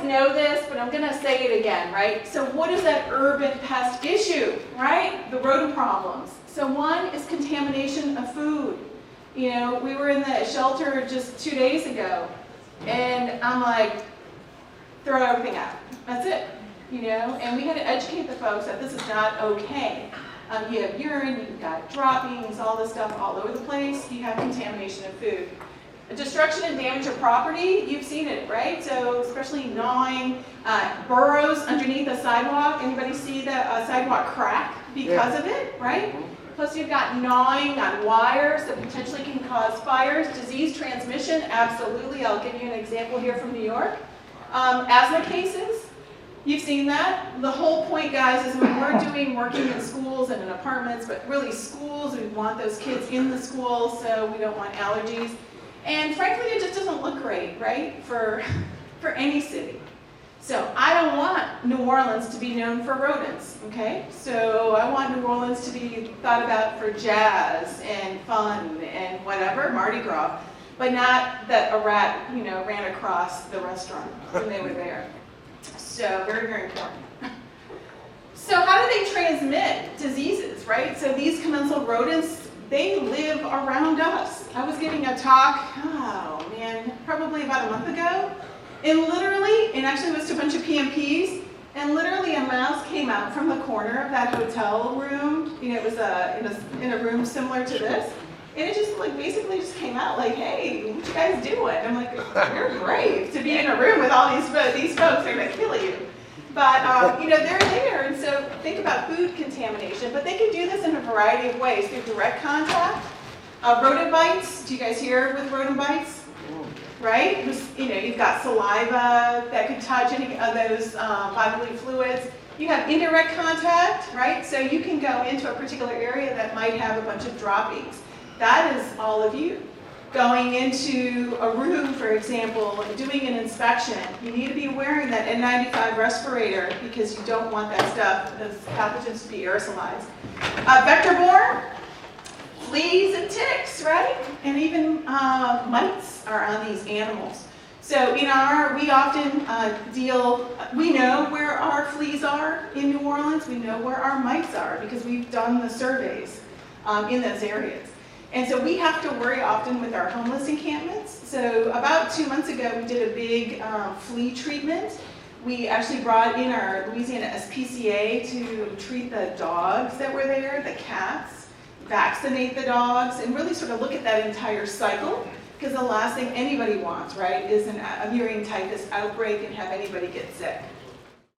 know this, but I'm going to say it again, right? So what is that urban pest issue, right? The rodent problems. So one is contamination of food. You know, we were in the shelter just 2 days ago, and I'm like, throw everything out. That's it. You know, and we had to educate the folks that this is not okay. You have urine, you've got droppings, all this stuff all over the place. You have contamination of food. Destruction and damage of property, you've seen it, right? So especially gnawing, burrows underneath a sidewalk. Anybody see the sidewalk crack because of it, right? Plus you've got gnawing on wires that potentially can cause fires. Disease transmission, absolutely. I'll give you an example here from New York. Asthma cases. You've seen that. The whole point, guys, is when we're working in schools and in apartments, but really schools, we want those kids in the school, so we don't want allergies. And frankly, it just doesn't look great, right, for any city. So I don't want New Orleans to be known for rodents, okay? So I want New Orleans to be thought about for jazz and fun and whatever, Mardi Gras, but not that a rat, you know, ran across the restaurant when they were there. So very, very important. So how do they transmit diseases, right? So these commensal rodents, they live around us. I was giving a talk, oh man, probably about a month ago, and literally, and actually it was to a bunch of PMPs, and literally a mouse came out from the corner of that hotel room. You know, it was in a room similar to this, and it just like basically just came out like, hey, what you guys doing? I'm like, you're brave to be in a room with all these folks, they're gonna kill you. But, you know, they're there, and so think about food contamination, but they can do this in a variety of ways, through direct contact, rodent bites. Do you guys hear with rodent bites? Right? You know, you've got saliva that could touch any of those bodily fluids. You have indirect contact, right? So you can go into a particular area that might have a bunch of droppings. That is all of you. Going into a room, for example, and doing an inspection, you need to be wearing that N95 respirator because you don't want that stuff, those pathogens, to be aerosolized. Vector-borne, fleas and ticks, right? And even mites are on these animals. So we often we know where our fleas are in New Orleans, we know where our mites are because we've done the surveys in those areas. And so we have to worry often with our homeless encampments. So about 2 months ago, we did a big flea treatment. We actually brought in our Louisiana SPCA to treat the dogs that were there, the cats, vaccinate the dogs, and really sort of look at that entire cycle. Because the last thing anybody wants, right, is a murine typhus outbreak and have anybody get sick.